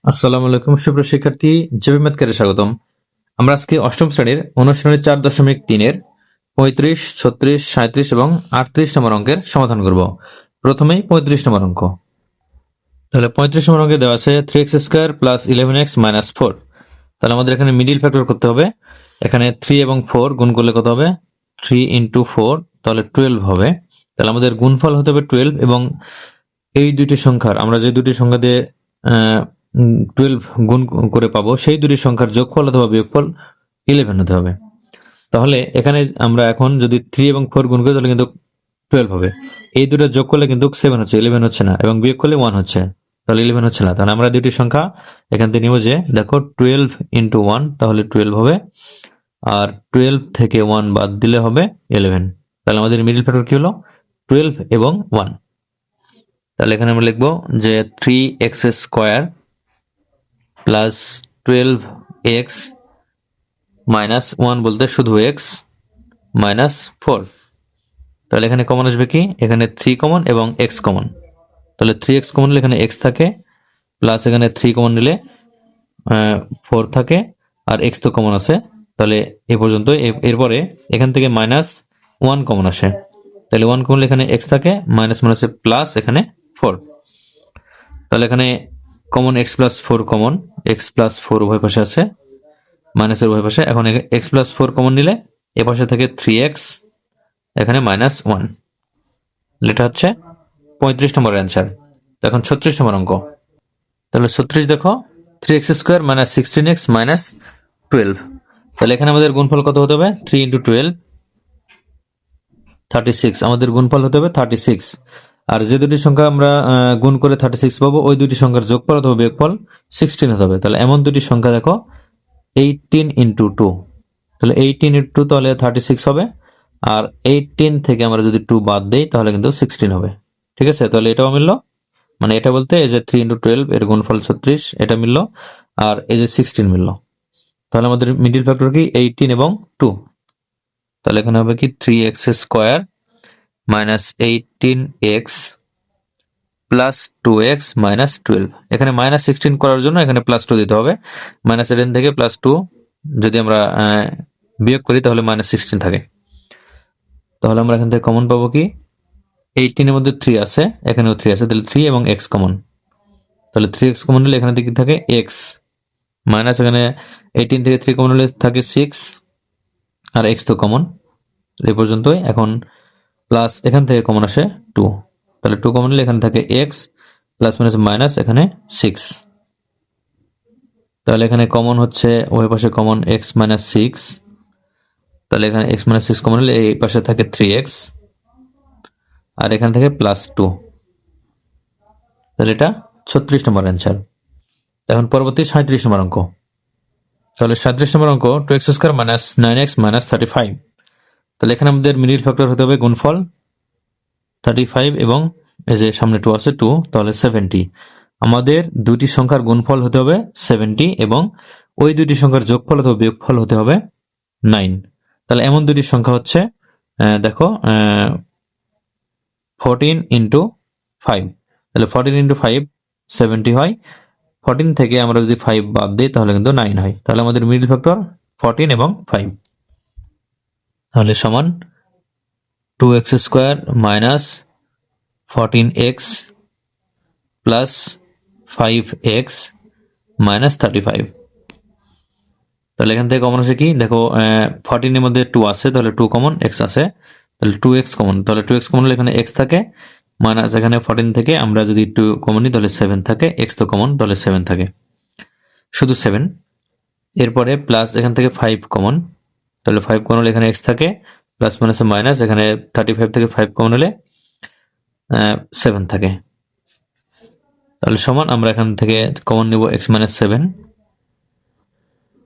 আসসালামু আলাইকুম সুপ্রিয় শিক্ষার্থী, জেবি ম্যাথকে স্বাগতম। আমরা আজকে অষ্টম শ্রেণীর অনুশীলনী 4.3-এর 35, 36, 37 এবং 38 নম্বর অঙ্কের সমাধান করব। প্রথমেই 35 নম্বর অঙ্ক। তাহলে 35 নম্বর অঙ্কে দেওয়া আছে 3x² + 11x - 4। তাহলে আমাদের এখানে মিডিল ফ্যাক্টর করতে হবে। এখানে 3 এবং 4 গুণ করলে কত হবে? 3 × 4, তাহলে 12 হবে। তাহলে আমাদের গুণফল হতে হবে 12 এবং এই দুইটি সংখ্যার আমরা যে দুটি সংখ্যা দিয়ে 12 গুণ করে পাবো সেই দুটি সংখ্যার যোগফল অথবা বিয়োগফল 11 হতে হবে। তাহলে এখানে আমরা এখন যদি 3 এবং 4 গুণ করি তাহলে কিন্তু 12 হবে। এই দুটো যোগ করলে কিন্তু 7 হচ্ছে, 11 হচ্ছে না, এবং বিয়োগ করলে 1 হচ্ছে, তাহলে 11 হচ্ছে না। তাহলে আমরা দুটি সংখ্যা এখান থেকে নিব, যে দেখো 12 × 1 তাহলে 12 হবে, আর 12 থেকে 1 বাদ দিলে হবে 11। তাহলে আমাদের মিডল ফ্যাক্টর কি হলো? 12 এবং 1। তাহলে এখানে আমরা লিখবো যে 3x² + 12x - 1 বলতে শুধু x - 4। তাহলে এখানে কমন আসবে কি? এখানে 3 কমন এবং x কমন। তাহলে 3x কমন নিলে এখানে x থাকে, প্লাস এখানে 3 কমন নিলে 4 থাকে, আর x তো কমন আছে। তাহলে এ পর্যন্ত। এরপরে এখান থেকে -1 কমন আসে। তাহলে 1 কমন নিলে এখানে x থাকে, মাইনাস আছে প্লাস এখানে 4। তাহলে এখানে কমন x + 4 কমন, x + 4 উভয় পাশে আছে, মাইনাসের উভয় পাশে। এখন x + 4 কমন নিলে এ পাশে থাকে 3x, এখানে -1। এটা হচ্ছে 35 নম্বর অ্যান্সার। এখন 36 নম্বর অঙ্ক। তাহলে 36 দেখো 3x² - 16x - 12। তাহলে এখানে আমাদের গুণফল কত হতে হবে? 3 × 12 36। আমাদের গুণফল হতে হবে 36। আর যে দুটি সংখ্যা আমরা গুণ করে 36 পাবো ওই দুটি সংখ্যার যোগফল অথবা বিয়োগফল 16 হতে হবে। তাহলে এমন দুটি সংখ্যা দেখো 18 × 2। তাহলে 18 × 2 তাহলে 36 হবে, আর 18 থেকে আমরা যদি 2 বাদ দেই তাহলে কিন্তু 16 হবে। ঠিক আছে, তাহলে এটাও মিললো। মানে এটা বলতে এই যে 3 × 12 এর গুণফল 36, এটা মিললো, আর এই যে 16 মিললো। তাহলে আমাদের মিডিল ফ্যাক্টর কি? 18 এবং 2। তাহলে এখানে হবে কি 3x² - 18x + 2x - 12। এখানে -16 করার জন্য এখানে +2 দিতে হবে। -18 থেকে +2 যদি আমরা বিয়োগ করি তাহলে -16 থাকে। তাহলে আমরা এখান থেকে কমন পাবো কি? 18 এর মধ্যে 3 আছে, এখানেও 3 আছে, তাহলে 3 এবং x কমন। তাহলে 3x কমন নিলে এখানে কি থাকে? x মাইনাস এখানে 18 থেকে 3 কমন নিলে থাকে 6, আর x তো কমন এই পর্যন্তই। এখন প্লাস এখান থেকে কমন আসে 2, তাহলে 2 কমন নিলে এখানে থাকে x প্লাস মাইনাস এখানে 6। তাহলে এখানে কমন হচ্ছে ওই পাশে কমন x - 6। তাহলে এখানে x - 6 কমন নিলে এই পাশে থাকে 3x, আর এখান থেকে +2। তাহলে এটা 36 নম্বর অ্যান্সার। এখন পরবর্তী 37 নম্বর অঙ্ক। তাহলে 37 নম্বর অঙ্ক 2x² - 9x - 35। তাহলে এখানে আমাদের মিডিল ফ্যাক্টর হতে হবে গুণফল 35 এবং এই যে সামনে 2 আছে 2, তাহলে 70। আমাদের দুটি সংখ্যার গুণফল হতে হবে 70 এবং ওই দুটি সংখ্যার যোগফল অথবা বিয়োগফল হতে হবে 9। তাহলে এমন দুটি সংখ্যা হচ্ছে দেখো 14 × 5। তাহলে 14 × 5 70 হয়। 14 থেকে আমরা যদি 5 বাদ দিই তাহলে কিন্তু 9 হয়। তাহলে আমাদের মিডল ফ্যাক্টর 14 এবং 5। তাহলে সমান 2x² - 14x + 5x - 35। তাহলে এখান থেকে কমন আসে কি? দেখো 14 এর মধ্যে 2 আছে, তাহলে 2 কমন, x আছে, তাহলে 2x কমন। তাহলে 2x কমন হলে এখানে x থাকে, মাইনাস এখানে 14 থেকে আমরা যদি 2 কমন নিই তাহলে 7 থাকে, x তো কমন, তাহলে 7 থাকে, শুধু 7। এরপরে প্লাস এখান থেকে 5 কমন, তাহলে 5 কমন হলে এখানে x থাকে, প্লাস মাইনাস এখানে 35 থেকে 5 কমন হলে 7 থাকে। তাহলে সমান আমরা এখান থেকে কমন নিব x - 7।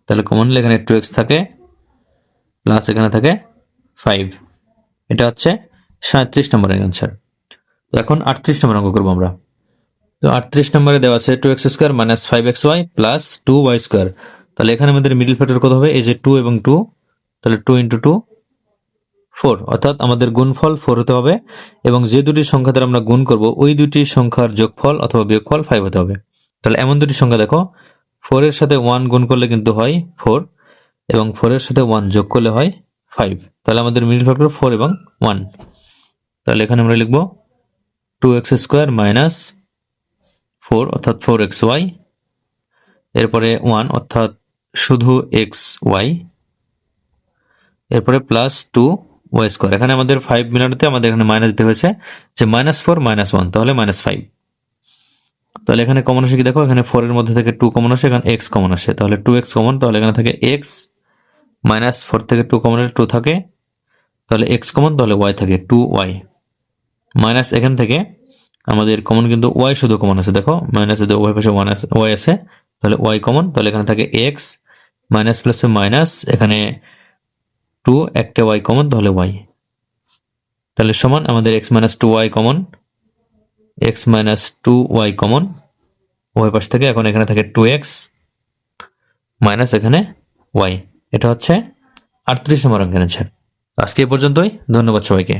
তাহলে কমন নিলে এখানে 2x থাকে, প্লাস এখানে থাকে 5। এটা হচ্ছে 37 নম্বরের অ্যান্সার। তো এখন 38 নম্বর অঙ্ক করবো আমরা। তো 38 নম্বরে দেওয়া আছে 2x² - 5xy + 2y²। তাহলে এখানে আমাদের মিডল ফ্যাক্টর কত হবে? এই যে 2 এবং 2, তাহলে 2 × 2 4, অর্থাৎ আমাদের গুণফল 4 হতে হবে, এবং যে দুটি সংখ্যা দ্বারা আমরা গুণ করব ওই দুটি সংখ্যার যোগফল অথবা বিয়োগফল 5 হতে হবে। তাহলে এমন দুটি সংখ্যা দেখো, 4 এর সাথে 1 গুণ করলে কিন্তু হয় 4 এবং 4 এর সাথে 1 যোগ করলে হয় 5। তাহলে আমাদের মিডল ফ্যাক্টর 4 এবং 1। তাহলে এখানে আমরা লিখব 2x স্কোয়ার মাইনাস 4 অর্থাৎ 4xy, এরপরে 1 অর্থাৎ শুধু xy, এরপরে প্লাস 2y স্কোয়ার। এখানে আমাদের 5 মিলানোতে আমাদের এখানে মাইনাস দিতে হয়েছে, যে -4 -1 তাহলে -5। তাহলে এখানে কমন আসে কি দেখো, এখানে 4 এর মধ্যে থেকে 2 কমন আসে, এখানে x কমন আসে, তাহলে 2x কমন, তাহলে এখানে থাকে x, -4 থেকে 2 কমন হলে 2 থাকে, তাহলে x কমন, তাহলে y থাকে 2y, মাইনাস এখান থেকে আমাদের কমন কিন্তু y শুধু কমন আছে, দেখো মাইনাস যদি উভয় পাশে y আছে, তাহলে y কমন, তাহলে এখানে থাকে x, মাইনাস প্লাসে মাইনাস, এখানে 2 একটা y কমন, তাহলে y, তাহলে সমান আমাদের x - 2y common, x - 2y common উভয় পাশ থেকে, এখন এখানে থাকে 2x মাইনাস এখানে y। এটা হচ্ছে 38 নম্বর অঙ্কের অ্যান্সার। আজকে এ পর্যন্তই, ধন্যবাদ সবাইকে।